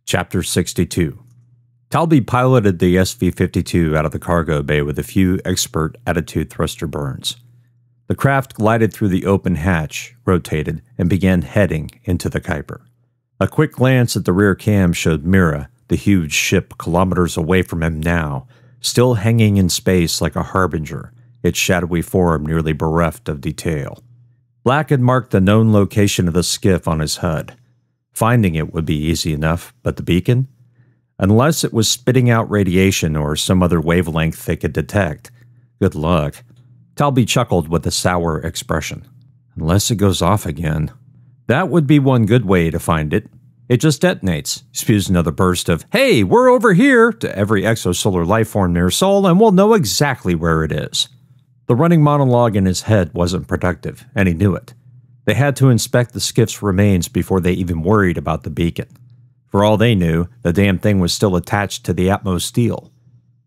Chapter 62. Talby piloted the SV-52 out of the cargo bay with a few expert attitude thruster burns. The craft glided through the open hatch, rotated, and began heading into the Kuiper. A quick glance at the rear cam showed Mira, the huge ship kilometers away from him now, still hanging in space like a harbinger, its shadowy form nearly bereft of detail. Black had marked the known location of the skiff on his HUD. Finding it would be easy enough, but the beacon? Unless it was spitting out radiation or some other wavelength they could detect. Good luck. Talby chuckled with a sour expression. Unless it goes off again. That would be one good way to find it. It just detonates, spews another burst of, "Hey, we're over here!" to every exosolar lifeform near Sol, and we'll know exactly where it is. The running monologue in his head wasn't productive, and he knew it. They had to inspect the skiff's remains before they even worried about the beacon. For all they knew, the damn thing was still attached to the Atmos steel.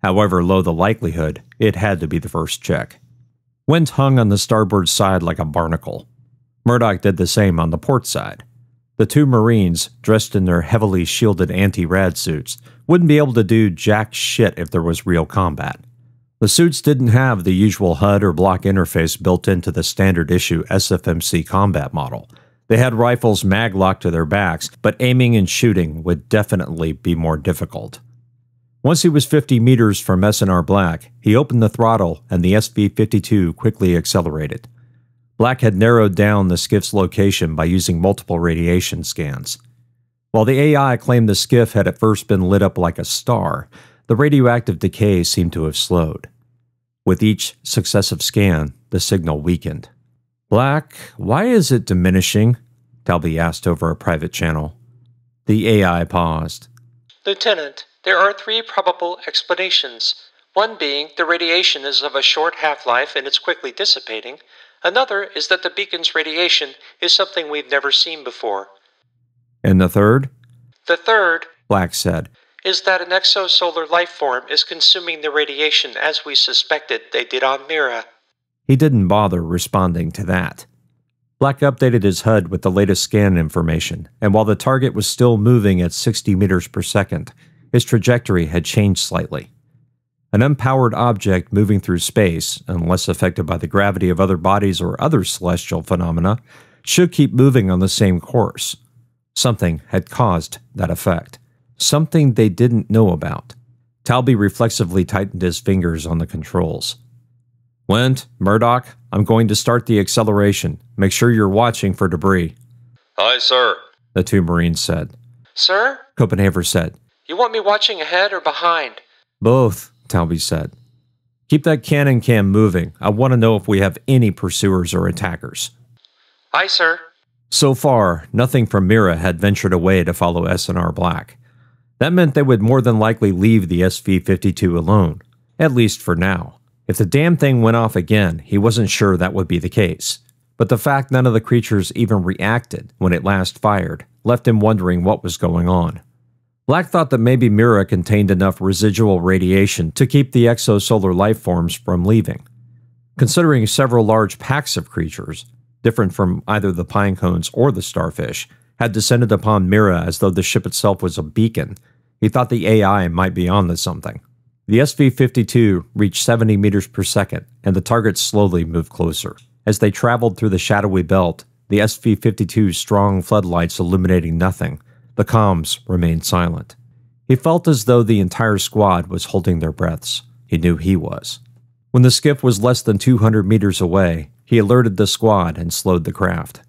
However low the likelihood, it had to be the first check. Wind hung on the starboard side like a barnacle. Murdoch did the same on the port side. The two Marines, dressed in their heavily shielded anti-rad suits, wouldn't be able to do jack shit if there was real combat. The suits didn't have the usual HUD or block interface built into the standard issue SFMC combat model. They had rifles mag-locked to their backs, but aiming and shooting would definitely be more difficult. Once he was 50 meters from S&R Black, he opened the throttle and the SV-52 quickly accelerated. Black had narrowed down the skiff's location by using multiple radiation scans. While the AI claimed the skiff had at first been lit up like a star, the radioactive decay seemed to have slowed. With each successive scan, the signal weakened. "Black, why is it diminishing?" Talby asked over a private channel. The AI paused. "Lieutenant, there are 3 probable explanations. One being the radiation is of a short half-life and it's quickly dissipating. Another is that the beacon's radiation is something we've never seen before." "And the third?" "The third," Black said, "is that an exosolar life form is consuming the radiation as we suspected they did on Mira." He didn't bother responding to that. Black updated his HUD with the latest scan information, and while the target was still moving at 60 meters per second, his trajectory had changed slightly. An unpowered object moving through space, unless affected by the gravity of other bodies or other celestial phenomena, should keep moving on the same course. Something had caused that effect. Something they didn't know about. Talby reflexively tightened his fingers on the controls. "Wendt, Murdoch, I'm going to start the acceleration. Make sure you're watching for debris." "Aye, sir," the 2 Marines said. "Sir?" Copenhaver said. "You want me watching ahead or behind?" "Both," Talby said. "Keep that cannon cam moving. I want to know if we have any pursuers or attackers." "Aye, sir." So far, nothing from Mira had ventured away to follow S&R Black. That meant they would more than likely leave the SV-52 alone, at least for now. If the damn thing went off again, he wasn't sure that would be the case. But the fact none of the creatures even reacted when it last fired left him wondering what was going on. Black thought that maybe Mira contained enough residual radiation to keep the exosolar lifeforms from leaving. Considering several large packs of creatures, different from either the pinecones or the starfish, had descended upon Mira as though the ship itself was a beacon, he thought the AI might be onto something. The SV-52 reached 70 meters per second, and the target slowly moved closer. As they traveled through the shadowy belt, the SV-52's strong floodlights illuminating nothing, the comms remained silent. He felt as though the entire squad was holding their breaths. He knew he was. When the skiff was less than 200 meters away, he alerted the squad and slowed the craft.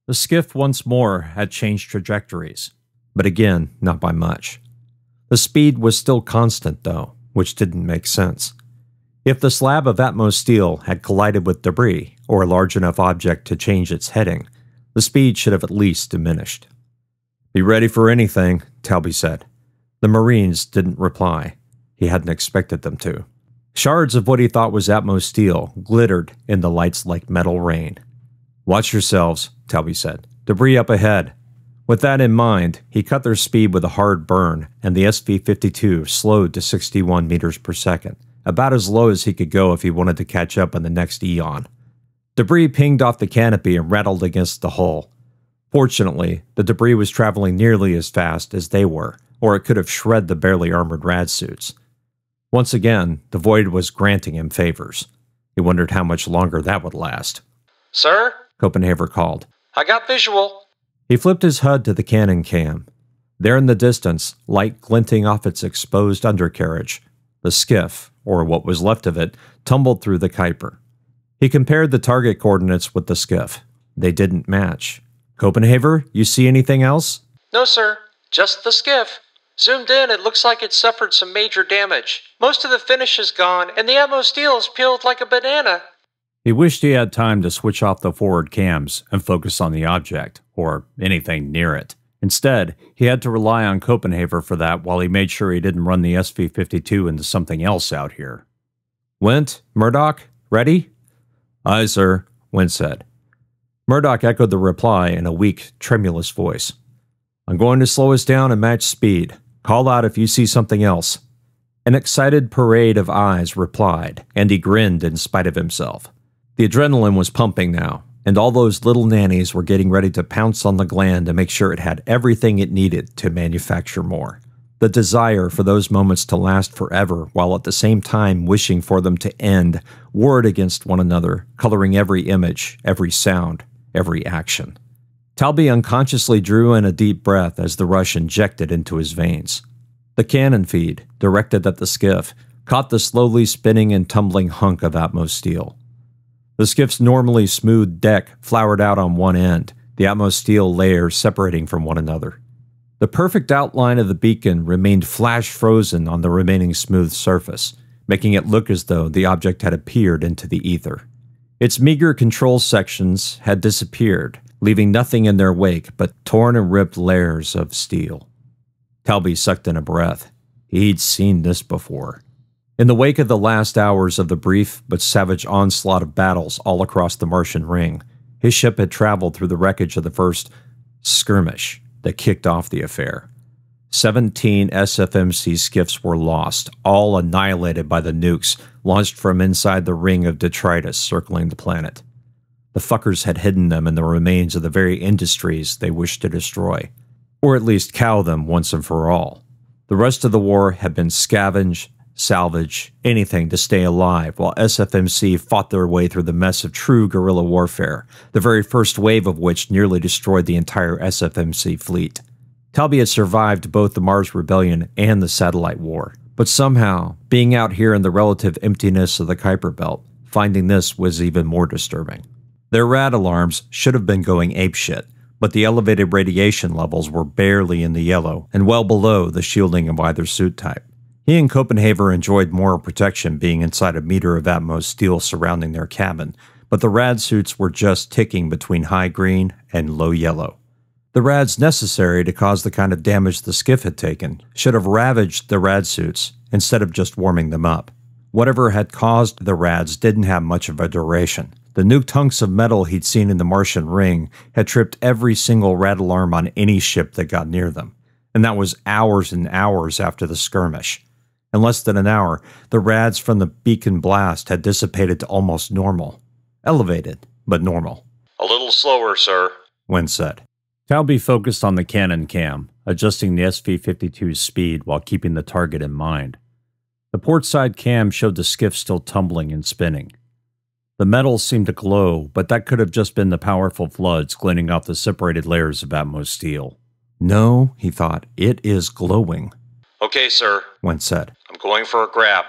The skiff once more had changed trajectories, but again, not by much. The speed was still constant, though, which didn't make sense. If the slab of Atmos steel had collided with debris, or a large enough object to change its heading, the speed should have at least diminished. "Be ready for anything," Talby said. The Marines didn't reply. He hadn't expected them to. Shards of what he thought was Atmos steel glittered in the lights like metal rain. "Watch yourselves," Talby said. "Debris up ahead." With that in mind, he cut their speed with a hard burn, and the SV-52 slowed to 61 meters per second, about as low as he could go if he wanted to catch up in the next eon. Debris pinged off the canopy and rattled against the hull. Fortunately, the debris was traveling nearly as fast as they were, or it could have shred the barely armored rad suits. Once again, the void was granting him favors. He wondered how much longer that would last. Sir? Copenhaver called. I got visual. He flipped his HUD to the cannon cam. There in the distance, light glinting off its exposed undercarriage, the skiff, or what was left of it, tumbled through the Kuiper. He compared the target coordinates with the skiff. They didn't match. Copenhaver, you see anything else? No, sir. Just the skiff. Zoomed in, it looks like it suffered some major damage. Most of the finish is gone, and the ammo steel is peeled like a banana. He wished he had time to switch off the forward cams and focus on the object, or anything near it. Instead, he had to rely on Copenhaver for that while he made sure he didn't run the SV-52 into something else out here. Went, Murdoch, ready? Aye, sir, Went said. Murdoch echoed the reply in a weak, tremulous voice. I'm going to slow us down and match speed. Call out if you see something else. An excited parade of eyes replied, and he grinned in spite of himself. The adrenaline was pumping now, and all those little nannies were getting ready to pounce on the gland to make sure it had everything it needed to manufacture more. The desire for those moments to last forever, while at the same time wishing for them to end, warred against one another, coloring every image, every sound, every action. Talby unconsciously drew in a deep breath as the rush injected into his veins. The cannon feed, directed at the skiff, caught the slowly spinning and tumbling hunk of Atmos steel. The skiff's normally smooth deck flowered out on one end, the Atmos steel layers separating from one another. The perfect outline of the beacon remained flash-frozen on the remaining smooth surface, making it look as though the object had appeared into the ether. Its meager control sections had disappeared, leaving nothing in their wake but torn and ripped layers of steel. Talby sucked in a breath. He'd seen this before. In the wake of the last hours of the brief but savage onslaught of battles all across the Martian ring, his ship had traveled through the wreckage of the first skirmish that kicked off the affair. 17 SFMC skiffs were lost, all annihilated by the nukes launched from inside the ring of detritus circling the planet. The fuckers had hidden them in the remains of the very industries they wished to destroy, or at least cow them once and for all. The rest of the war had been scavenge, salvage, anything to stay alive, while SFMC fought their way through the mess of true guerrilla warfare, the very first wave of which nearly destroyed the entire SFMC fleet. Talby had survived both the Mars Rebellion and the Satellite War, but somehow, being out here in the relative emptiness of the Kuiper Belt, finding this was even more disturbing. Their rad alarms should have been going apeshit, but the elevated radiation levels were barely in the yellow and well below the shielding of either suit type. He and Copenhaver enjoyed moral protection being inside a meter of Atmos steel surrounding their cabin, but the rad suits were just ticking between high green and low yellow. The rads necessary to cause the kind of damage the skiff had taken should have ravaged the rad suits instead of just warming them up. Whatever had caused the rads didn't have much of a duration. The nuked hunks of metal he'd seen in the Martian ring had tripped every single rad alarm on any ship that got near them, and that was hours and hours after the skirmish. In less than an hour, the rads from the beacon blast had dissipated to almost normal. Elevated, but normal. A little slower, sir, Wen said. Talby focused on the cannon cam, adjusting the SV-52's speed while keeping the target in mind. The port side cam showed the skiff still tumbling and spinning. The metal seemed to glow, but that could have just been the powerful floods glinting off the separated layers of Atmos steel. No, he thought, it is glowing. Okay, sir, Wen said. I'm going for a grab.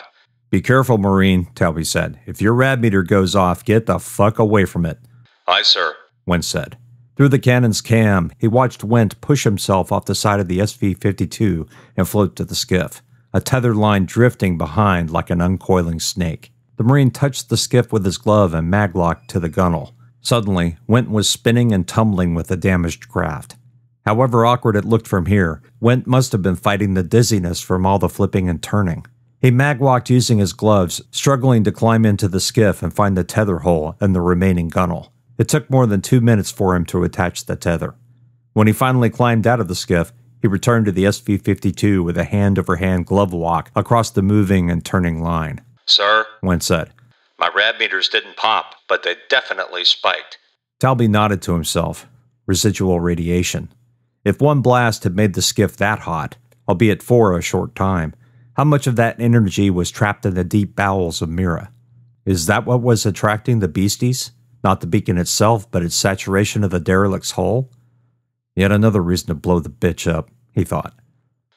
Be careful, Marine, Talby said. If your rad meter goes off, get the fuck away from it. Aye, sir, Wen said. Through the cannon's cam, he watched Went push himself off the side of the SV-52 and float to the skiff, a tethered line drifting behind like an uncoiling snake. The Marine touched the skiff with his glove and maglocked to the gunnel. Suddenly, Went was spinning and tumbling with the damaged craft. However awkward it looked from here, Went must have been fighting the dizziness from all the flipping and turning. He magwalked using his gloves, struggling to climb into the skiff and find the tether hole and the remaining gunnel. It took more than 2 minutes for him to attach the tether. When he finally climbed out of the skiff, he returned to the SV-52 with a hand-over-hand glove walk across the moving and turning line. Sir, Went said. My rad meters didn't pop, but they definitely spiked. Talby nodded to himself. Residual radiation. If one blast had made the skiff that hot, albeit for a short time. How much of that energy was trapped in the deep bowels of Mira? Is that what was attracting the beasties? Not the beacon itself, but its saturation of the derelict's hull? Yet another reason to blow the bitch up, he thought.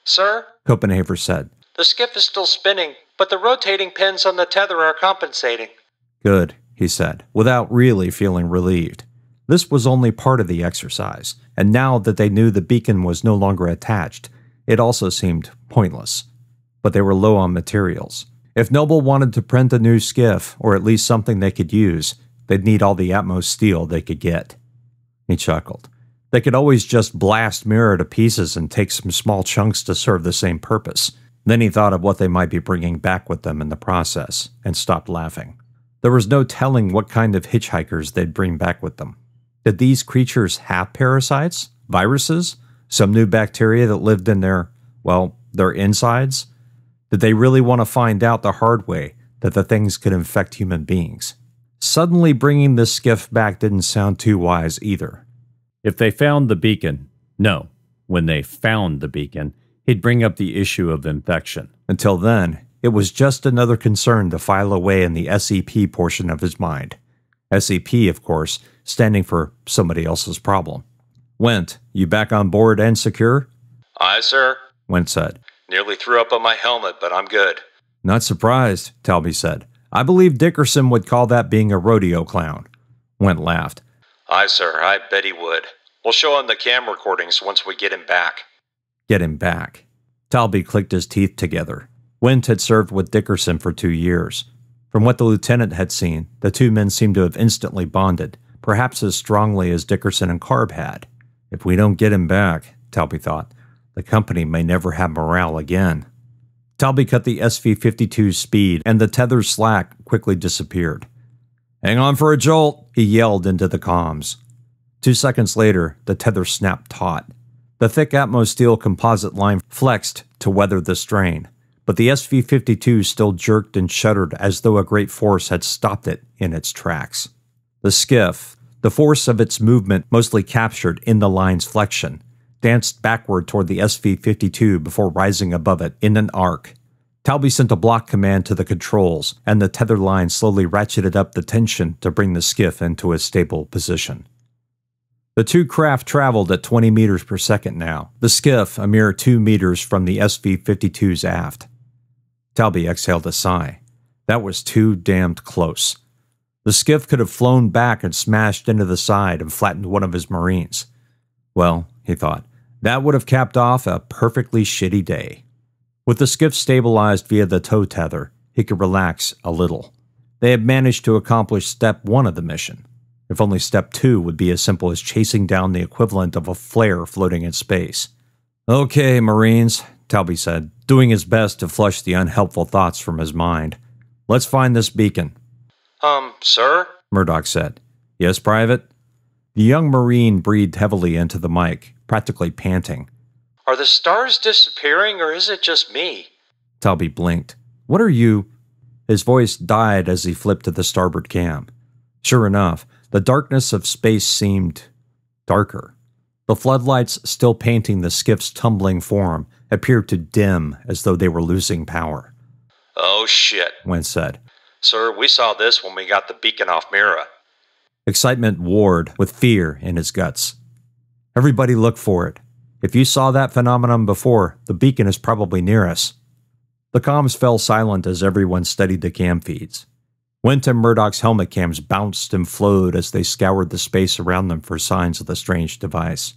Sir? Copenhaver said. The skiff is still spinning, but the rotating pins on the tether are compensating. Good, he said, without really feeling relieved. This was only part of the exercise, and now that they knew the beacon was no longer attached, it also seemed pointless. But they were low on materials. If Noble wanted to print a new skiff, or at least something they could use, they'd need all the Atmos steel they could get. He chuckled. They could always just blast Mira to pieces and take some small chunks to serve the same purpose. Then he thought of what they might be bringing back with them in the process, and stopped laughing. There was no telling what kind of hitchhikers they'd bring back with them. Did these creatures have parasites? Viruses? Some new bacteria that lived in their insides? Did they really want to find out the hard way that the things could infect human beings? Suddenly bringing this skiff back didn't sound too wise either. If they found the beacon, when they found the beacon, he'd bring up the issue of infection. Until then, it was just another concern to file away in the SEP portion of his mind. SEP, of course, standing for somebody else's problem. Went, you back on board and secure? Aye, sir. Went said. Nearly threw up on my helmet, but I'm good. Not surprised, Talby said. I believe Dickerson would call that being a rodeo clown. Went laughed. Aye, sir, I bet he would. We'll show him the cam recordings once we get him back. Get him back. Talby clicked his teeth together. Went had served with Dickerson for 2 years. From what the lieutenant had seen, the two men seemed to have instantly bonded, perhaps as strongly as Dickerson and Carb had. If we don't get him back, Talby thought, the company may never have morale again. Talby cut the SV-52's speed, and the tether's slack quickly disappeared. Hang on for a jolt, he yelled into the comms. 2 seconds later, the tether snapped taut. The thick Atmos steel composite line flexed to weather the strain, but the SV-52 still jerked and shuddered as though a great force had stopped it in its tracks. The skiff, the force of its movement mostly captured in the line's flexion, danced backward toward the SV-52 before rising above it in an arc. Talby sent a block command to the controls, and the tether line slowly ratcheted up the tension to bring the skiff into a stable position. The two craft traveled at 20 meters per second now, the skiff a mere 2 meters from the SV-52's aft. Talby exhaled a sigh. That was too damned close. The skiff could have flown back and smashed into the side and flattened one of his Marines. Well, he thought, that would have capped off a perfectly shitty day. With the skiff stabilized via the tow tether, he could relax a little. They had managed to accomplish step 1 of the mission. If only step 2 would be as simple as chasing down the equivalent of a flare floating in space. Okay, Marines, Talby said, doing his best to flush the unhelpful thoughts from his mind. Let's find this beacon. Sir? Murdoch said. Yes, Private? The young Marine breathed heavily into the mic, practically panting. Are the stars disappearing, or is it just me? Talby blinked. What are you? His voice died as he flipped to the starboard cam. Sure enough, the darkness of space seemed darker. The floodlights still painting the skiff's tumbling form appeared to dim as though they were losing power. Oh shit, Wentz said. Sir, we saw this when we got the beacon off Mira. Excitement warred with fear in his guts. Everybody look for it. If you saw that phenomenon before, the beacon is probably near us. The comms fell silent as everyone studied the cam feeds. Went and Murdoch's helmet cams bounced and flowed as they scoured the space around them for signs of the strange device.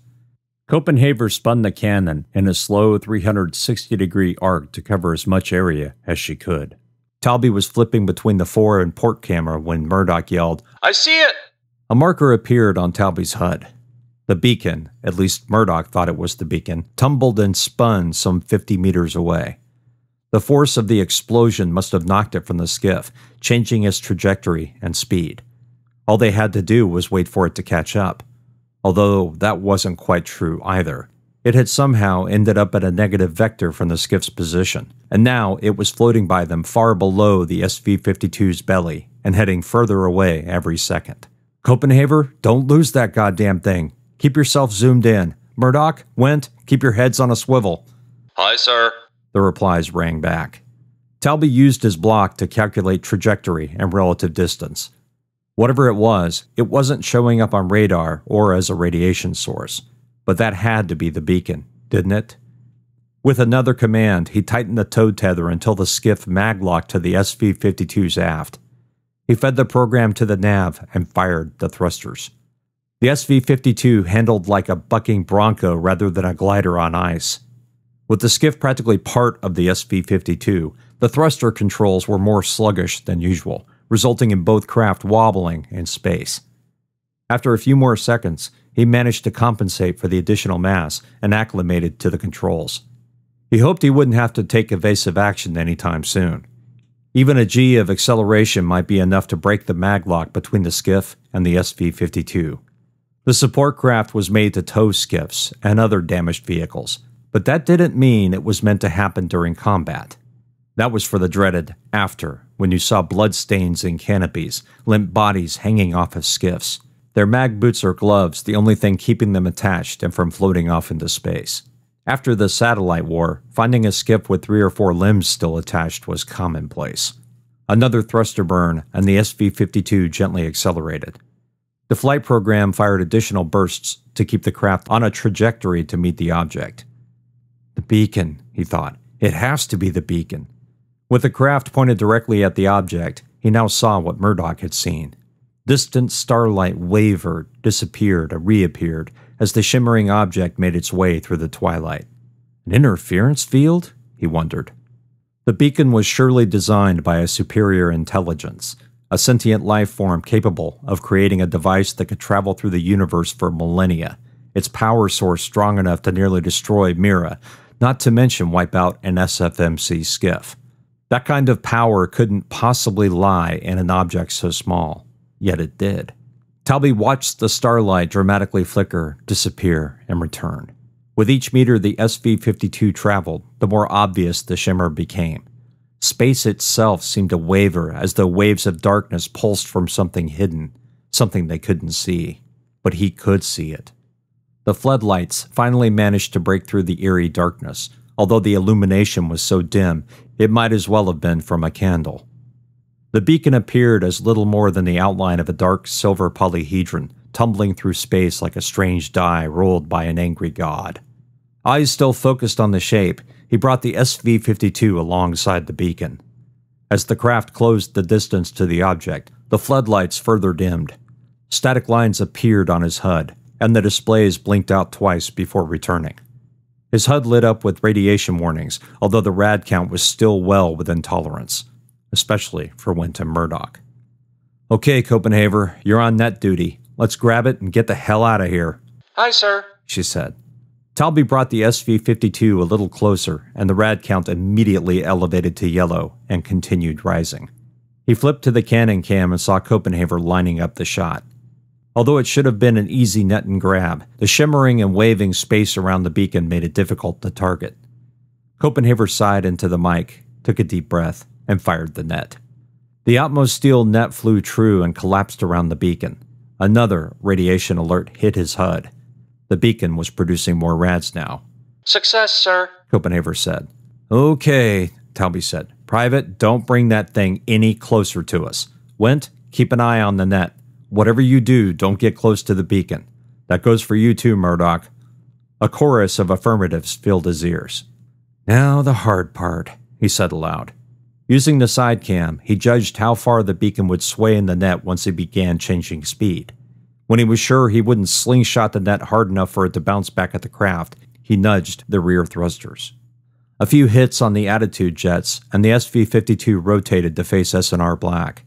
Copenhaver spun the cannon in a slow 360-degree arc to cover as much area as she could. Talby was flipping between the fore and port camera when Murdoch yelled, I see it! A marker appeared on Talby's HUD. The beacon, at least Murdoch thought it was the beacon, tumbled and spun some 50 meters away. The force of the explosion must have knocked it from the skiff, changing its trajectory and speed. All they had to do was wait for it to catch up. Although that wasn't quite true either. It had somehow ended up at a negative vector from the skiff's position, and now it was floating by them far below the SV-52's belly and heading further away every second. Copenhaver, don't lose that goddamn thing. Keep yourself zoomed in. Murdoch, Went, keep your heads on a swivel. Aye, sir. The replies rang back. Talby used his block to calculate trajectory and relative distance. Whatever it wasn't showing up on radar or as a radiation source. But that had to be the beacon, didn't it? With another command, he tightened the tow tether until the skiff mag-locked to the SV-52's aft. He fed the program to the nav and fired the thrusters. The SV-52 handled like a bucking bronco rather than a glider on ice. With the skiff practically part of the SV-52, the thruster controls were more sluggish than usual, resulting in both craft wobbling in space. After a few more seconds, he managed to compensate for the additional mass and acclimated to the controls. He hoped he wouldn't have to take evasive action anytime soon. Even a G of acceleration might be enough to break the maglock between the skiff and the SV-52. The support craft was made to tow skiffs and other damaged vehicles, but that didn't mean it was meant to happen during combat. That was for the dreaded after, when you saw bloodstains in canopies, limp bodies hanging off of skiffs. Their mag boots or gloves the only thing keeping them attached and from floating off into space. After the satellite war, finding a skiff with 3 or 4 limbs still attached was commonplace. Another thruster burn, and the SV-52 gently accelerated. The flight program fired additional bursts to keep the craft on a trajectory to meet the object. The beacon, he thought. It has to be the beacon. With the craft pointed directly at the object, he now saw what Murdoch had seen. Distant starlight wavered, disappeared, and reappeared as the shimmering object made its way through the twilight. An interference field? He wondered. The beacon was surely designed by a superior intelligence, a sentient life form capable of creating a device that could travel through the universe for millennia, its power source strong enough to nearly destroy Mira, not to mention wipe out an SFMC skiff. That kind of power couldn't possibly lie in an object so small, yet it did. Talby watched the starlight dramatically flicker, disappear, and return. With each meter the SV-52 traveled, the more obvious the shimmer became. Space itself seemed to waver as though waves of darkness pulsed from something hidden, something they couldn't see. But he could see it. The floodlights finally managed to break through the eerie darkness, although the illumination was so dim it might as well have been from a candle. The beacon appeared as little more than the outline of a dark silver polyhedron, tumbling through space like a strange die rolled by an angry god. Eyes still focused on the shape, he brought the SV-52 alongside the beacon. As the craft closed the distance to the object, the floodlights further dimmed. Static lines appeared on his HUD, and the displays blinked out twice before returning. His HUD lit up with radiation warnings, although the rad count was still well within tolerance, especially for Winton Murdoch. "Okay, Copenhaver, you're on net duty. Let's grab it and get the hell out of here." "Aye, sir," she said. Talby brought the SV-52 a little closer, and the rad count immediately elevated to yellow and continued rising. He flipped to the Canon cam and saw Copenhaver lining up the shot. Although it should have been an easy net and grab, the shimmering and waving space around the beacon made it difficult to target. Copenhaver sighed into the mic, took a deep breath, and fired the net. The outmost steel net flew true and collapsed around the beacon. Another radiation alert hit his HUD. The beacon was producing more rads now. "Success, sir," Copenhaver said. "Okay," Talby said. "Private, don't bring that thing any closer to us. Went, keep an eye on the net. Whatever you do, don't get close to the beacon. That goes for you too, Murdoch." A chorus of affirmatives filled his ears. "Now the hard part," he said aloud. Using the side cam, he judged how far the beacon would sway in the net once it began changing speed. When he was sure he wouldn't slingshot the net hard enough for it to bounce back at the craft, he nudged the rear thrusters. A few hits on the attitude jets, and the SV-52 rotated to face S&R Black.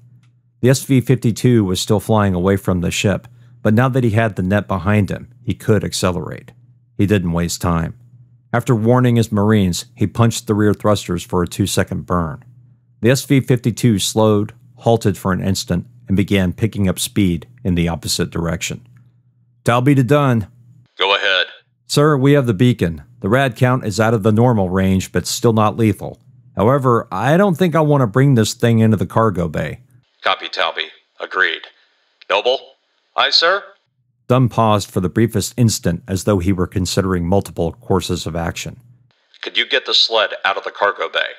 The SV-52 was still flying away from the ship, but now that he had the net behind him, he could accelerate. He didn't waste time. After warning his Marines, he punched the rear thrusters for a 2-second burn. The SV-52 slowed, halted for an instant, and began picking up speed in the opposite direction. "Talby to Dunn." "Go ahead." "Sir, we have the beacon. The rad count is out of the normal range, but still not lethal. However, I don't think I want to bring this thing into the cargo bay." "Copy, Talby. Agreed. Noble?" "Aye, sir." Dunn paused for the briefest instant as though he were considering multiple courses of action. Could you get the sled out of the cargo bay?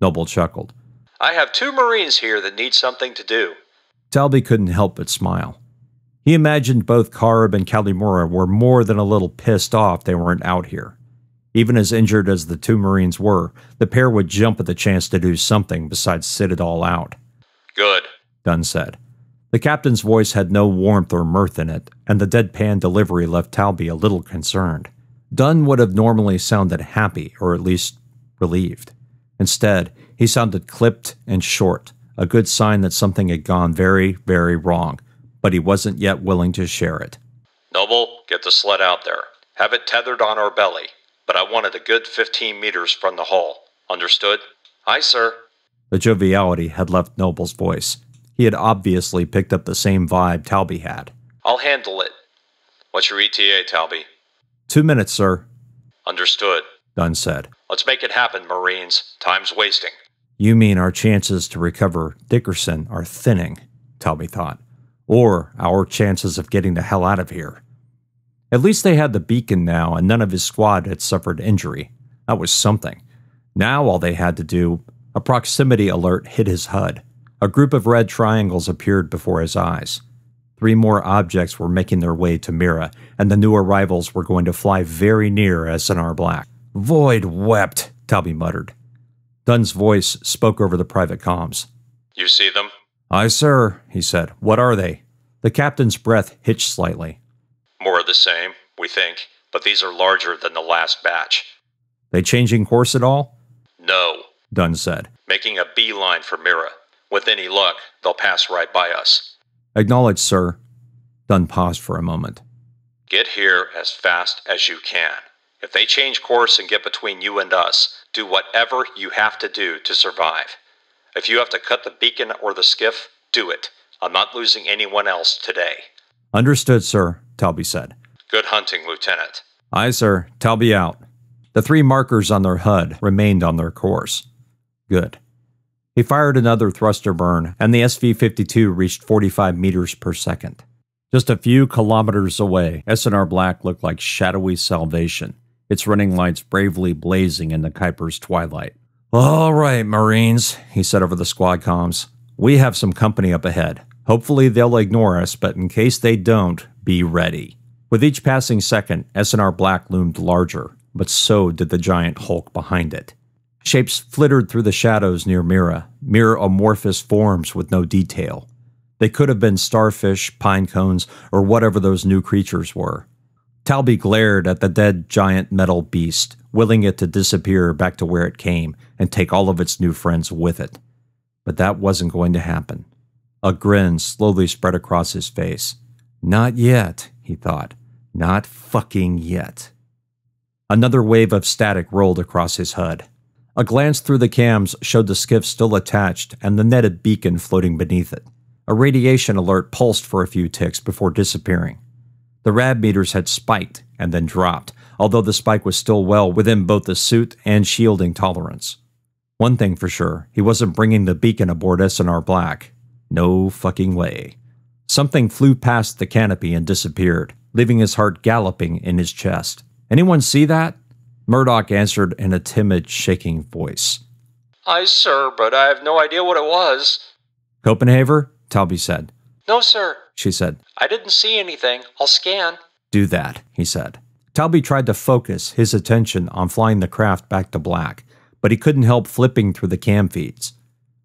Noble chuckled. I have 2 Marines here that need something to do. Talby couldn't help but smile. He imagined both Karb and Kalimura were more than a little pissed off they weren't out here. Even as injured as the 2 Marines were, the pair would jump at the chance to do something besides sit it all out. Good, Dunn said. The captain's voice had no warmth or mirth in it, and the deadpan delivery left Talby a little concerned. Dunn would have normally sounded happy, or at least relieved. Instead, he sounded clipped and short, a good sign that something had gone very, very wrong, but he wasn't yet willing to share it. Noble, get the sled out there. Have it tethered on our belly, but I want it a good 15 meters from the hull. Understood? Aye, sir. The joviality had left Noble's voice. He had obviously picked up the same vibe Talby had. I'll handle it. What's your ETA, Talby? 2 minutes, sir. Understood, Dunn said. Let's make it happen, Marines. Time's wasting. You mean our chances to recover Dickerson are thinning, Talby thought. Or our chances of getting the hell out of here. At least they had the beacon now, and none of his squad had suffered injury. That was something. Now all they had to do, a proximity alert hit his HUD. A group of red triangles appeared before his eyes. 3 more objects were making their way to Mira, and the new arrivals were going to fly very near S&R Black. Void wept, Talby muttered. Dunn's voice spoke over the private comms. You see them? Aye, sir, he said. What are they? The captain's breath hitched slightly. More of the same, we think, but these are larger than the last batch. They changing course at all? No, Dunn said. Making a beeline for Mira. With any luck, they'll pass right by us. Acknowledged, sir. Dunn paused for a moment. Get here as fast as you can. If they change course and get between you and us, do whatever you have to do to survive. If you have to cut the beacon or the skiff, do it. I'm not losing anyone else today. Understood, sir, Talby said. Good hunting, Lieutenant. Aye, sir. Talby out. The 3 markers on their HUD remained on their course. Good. He fired another thruster burn, and the SV-52 reached 45 meters per second. Just a few kilometers away, S&R Black looked like shadowy salvation, its running lights bravely blazing in the Kuiper's twilight. All right, Marines, he said over the squad comms. We have some company up ahead. Hopefully they'll ignore us, but in case they don't, be ready. With each passing second, S&R Black loomed larger, but so did the giant hulk behind it. Shapes flittered through the shadows near Mira, mere amorphous forms with no detail. They could have been starfish, pine cones, or whatever those new creatures were. Talby glared at the dead giant metal beast, willing it to disappear back to where it came and take all of its new friends with it. But that wasn't going to happen. A grin slowly spread across his face. Not yet, he thought. Not fucking yet. Another wave of static rolled across his HUD. A glance through the cams showed the skiff still attached and the netted beacon floating beneath it. A radiation alert pulsed for a few ticks before disappearing. The rad meters had spiked and then dropped, although the spike was still well within both the suit and shielding tolerance. One thing for sure, he wasn't bringing the beacon aboard S&R Black. No fucking way. Something flew past the canopy and disappeared, leaving his heart galloping in his chest. Anyone see that? Murdoch answered in a timid, shaking voice. Aye, sir, but I have no idea what it was. Copenhaver? Talby said. No, sir, she said. I didn't see anything. I'll scan. Do that, he said. Talby tried to focus his attention on flying the craft back to Black, but he couldn't help flipping through the cam feeds.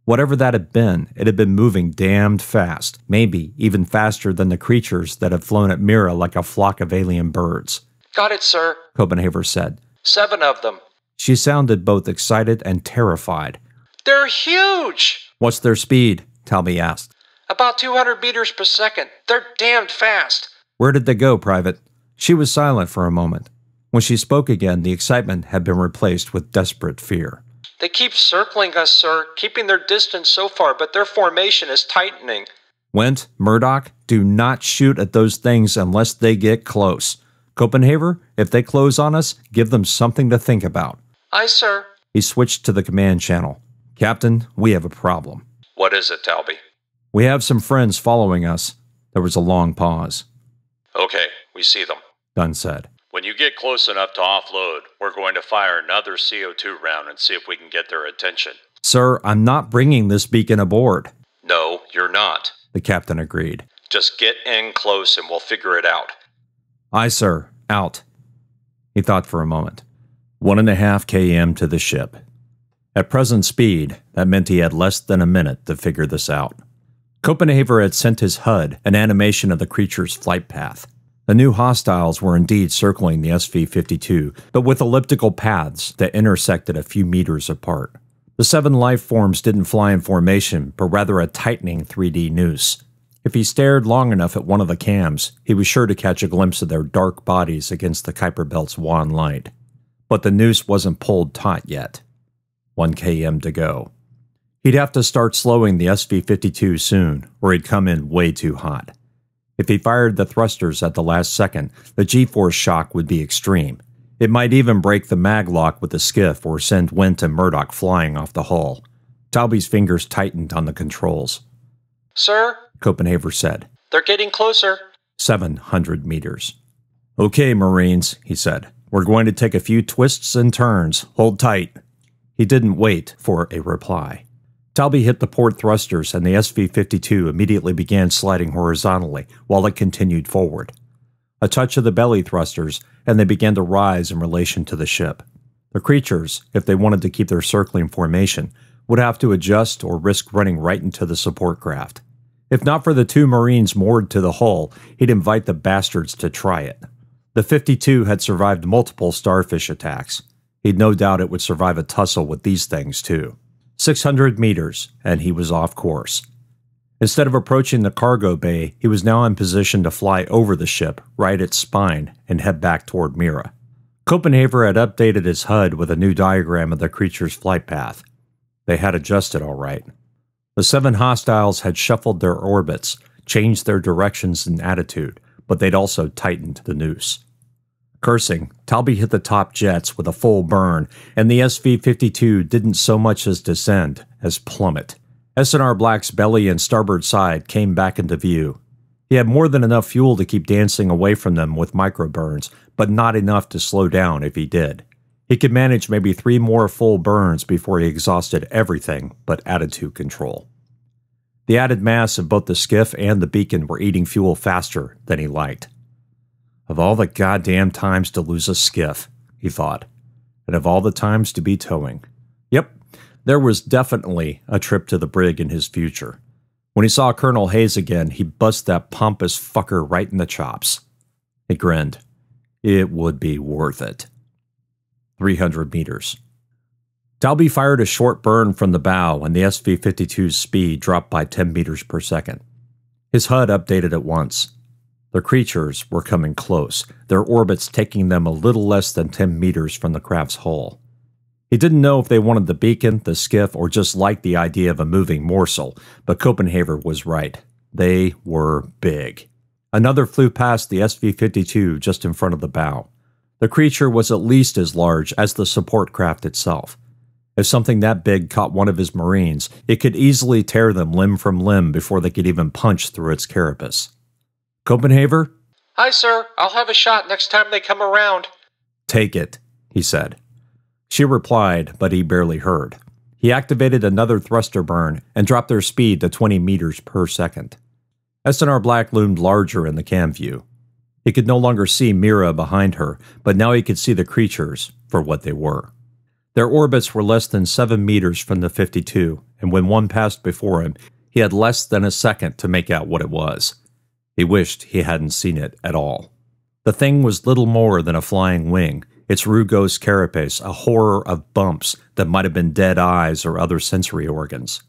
Whatever that had been, it had been moving damned fast, maybe even faster than the creatures that had flown at Mira like a flock of alien birds. Got it, sir, Copenhaver said. 7 of them. She sounded both excited and terrified. They're huge! What's their speed? Talby asked. About 200 meters per second. They're damned fast. Where did they go, Private? She was silent for a moment. When she spoke again, the excitement had been replaced with desperate fear. They keep circling us, sir, keeping their distance so far, but their formation is tightening. Went, Murdoch, do not shoot at those things unless they get close. Copenhaver, if they close on us, give them something to think about. Aye, sir. He switched to the command channel. Captain, we have a problem. What is it, Talby? We have some friends following us. There was a long pause. Okay, we see them. Dunn said. When you get close enough to offload, we're going to fire another CO2 round and see if we can get their attention. Sir, I'm not bringing this beacon aboard. No, you're not. The captain agreed. Just get in close and we'll figure it out. Aye, sir. Out. He thought for a moment. 1.5 km to the ship. At present speed, that meant he had less than a minute to figure this out. Copenhagen had sent his HUD an animation of the creature's flight path. The new hostiles were indeed circling the SV-52, but with elliptical paths that intersected a few meters apart. The 7 life forms didn't fly in formation, but rather a tightening 3D noose. If he stared long enough at one of the cams, he was sure to catch a glimpse of their dark bodies against the Kuiper Belt's wan light. But the noose wasn't pulled taut yet. 1 km to go. He'd have to start slowing the SV-52 soon, or he'd come in way too hot. If he fired the thrusters at the last second, the G-force shock would be extreme. It might even break the maglock with the skiff or send Wint and Murdoch flying off the hull. Talby's fingers tightened on the controls. Sir? Copenhagen said. They're getting closer. 700 meters. Okay, Marines, he said. We're going to take a few twists and turns. Hold tight. He didn't wait for a reply. Talby hit the port thrusters and the SV-52 immediately began sliding horizontally while it continued forward. A touch of the belly thrusters, and they began to rise in relation to the ship. The creatures, if they wanted to keep their circling formation, would have to adjust or risk running right into the support craft. If not for the 2 Marines moored to the hull, he'd invite the bastards to try it. The 52 had survived multiple starfish attacks. He'd no doubt it would survive a tussle with these things, too. 600 meters, and he was off course. Instead of approaching the cargo bay, he was now in position to fly over the ship, right its spine, and head back toward Mira. Copenhagen had updated his HUD with a new diagram of the creature's flight path. They had adjusted all right. The 7 hostiles had shuffled their orbits, changed their directions and attitude, but they'd also tightened the noose. Cursing, Talby hit the top jets with a full burn, and the SV-52 didn't so much as descend as plummet. S&R Black's belly and starboard side came back into view. He had more than enough fuel to keep dancing away from them with microburns, but not enough to slow down if he did. He could manage maybe 3 more full burns before he exhausted everything but attitude control. The added mass of both the skiff and the beacon were eating fuel faster than he liked. Of all the goddamn times to lose a skiff, he thought, and of all the times to be towing. Yep, there was definitely a trip to the brig in his future. When he saw Colonel Hayes again, he bust that pompous fucker right in the chops. He grinned. It would be worth it. 300 meters. Talby fired a short burn from the bow, and the SV-52's speed dropped by 10 meters per second. His HUD updated at once. The creatures were coming close, their orbits taking them a little less than 10 meters from the craft's hull. He didn't know if they wanted the beacon, the skiff, or just liked the idea of a moving morsel, but Copenhagen was right. They were big. Another flew past the SV-52 just in front of the bow. The creature was at least as large as the support craft itself. If something that big caught one of his Marines, it could easily tear them limb from limb before they could even punch through its carapace. Copenhagen? Aye, sir. I'll have a shot next time they come around. Take it, he said. She replied, but he barely heard. He activated another thruster burn and dropped their speed to 20 meters per second. S&R Black loomed larger in the cam view. He could no longer see Mira behind her, but now he could see the creatures for what they were. Their orbits were less than 7 meters from the 52, and when one passed before him, he had less than a second to make out what it was. He wished he hadn't seen it at all. The thing was little more than a flying wing, its rugose carapace a horror of bumps that might have been dead eyes or other sensory organs.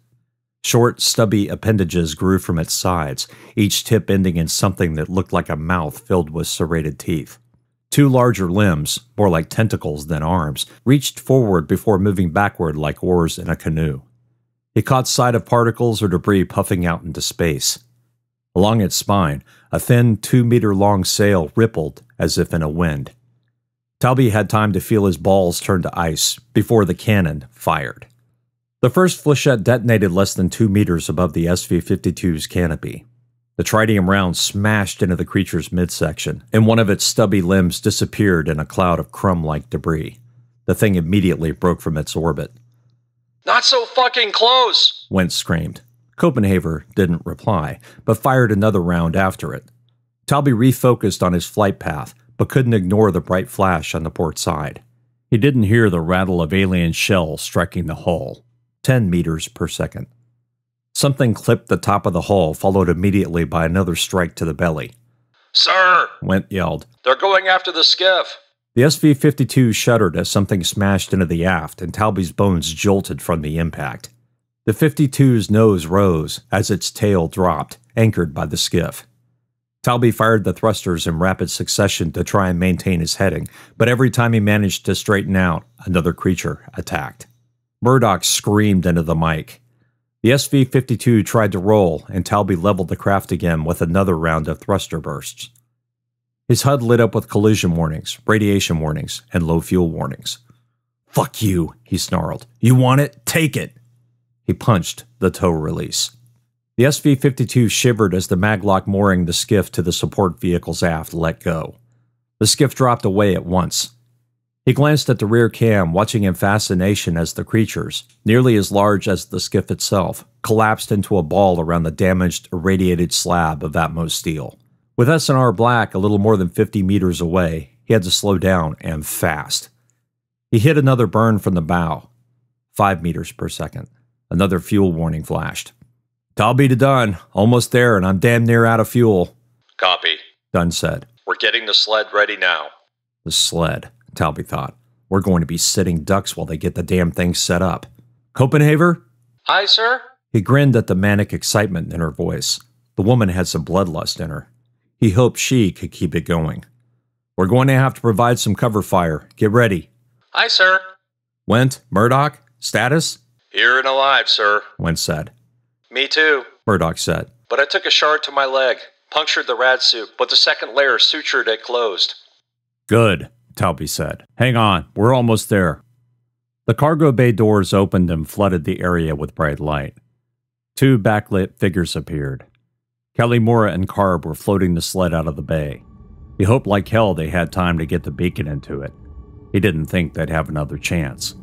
Short, stubby appendages grew from its sides, each tip ending in something that looked like a mouth filled with serrated teeth. 2 larger limbs, more like tentacles than arms, reached forward before moving backward like oars in a canoe. He caught sight of particles or debris puffing out into space. Along its spine, a thin 2-meter-long sail rippled as if in a wind. Talby had time to feel his balls turn to ice before the cannon fired. The first flechette detonated less than 2 meters above the SV-52's canopy. The tritium round smashed into the creature's midsection, and one of its stubby limbs disappeared in a cloud of crumb-like debris. The thing immediately broke from its orbit. Not so fucking close! Wentz screamed. Copenhaver didn't reply, but fired another round after it. Talby refocused on his flight path, but couldn't ignore the bright flash on the port side. He didn't hear the rattle of alien shells striking the hull, 10 meters per second. Something clipped the top of the hull, followed immediately by another strike to the belly. Sir! Went yelled. They're going after the skiff! The SV-52 shuddered as something smashed into the aft, and Talby's bones jolted from the impact. The 52's nose rose as its tail dropped, anchored by the skiff. Talby fired the thrusters in rapid succession to try and maintain his heading, but every time he managed to straighten out, another creature attacked. Murdoch screamed into the mic. The SV-52 tried to roll, and Talby leveled the craft again with another round of thruster bursts. His HUD lit up with collision warnings, radiation warnings, and low fuel warnings. "Fuck you," he snarled. "You want it? Take it!" He punched the tow release. The SV-52 shivered as the maglock mooring the skiff to the support vehicle's aft let go. The skiff dropped away at once. He glanced at the rear cam, watching in fascination as the creatures, nearly as large as the skiff itself, collapsed into a ball around the damaged, irradiated slab of Atmos steel. With S&R Black a little more than 50 meters away, he had to slow down, and fast. He hit another burn from the bow. 5 meters per second. Another fuel warning flashed. "Talby to Dunn. Almost there, and I'm damn near out of fuel." Copy, Dunn said. "We're getting the sled ready now." The sled, Talby thought. We're going to be sitting ducks while they get the damn thing set up. "Copenhaver?" Aye, sir? He grinned at the manic excitement in her voice. The woman had some bloodlust in her. He hoped she could keep it going. "We're going to have to provide some cover fire. Get ready." Aye, sir. Went, Murdoch, status? "Here and alive, sir." Went said. Me too. Murdoch said. But I took a shard to my leg, punctured the rad suit, but the second layer sutured it closed. "Good," Talby said. "Hang on, we're almost there." The cargo bay doors opened and flooded the area with bright light. 2 backlit figures appeared. Kelly, Mora, and Carb were floating the sled out of the bay. He hoped like hell they had time to get the beacon into it. He didn't think they'd have another chance.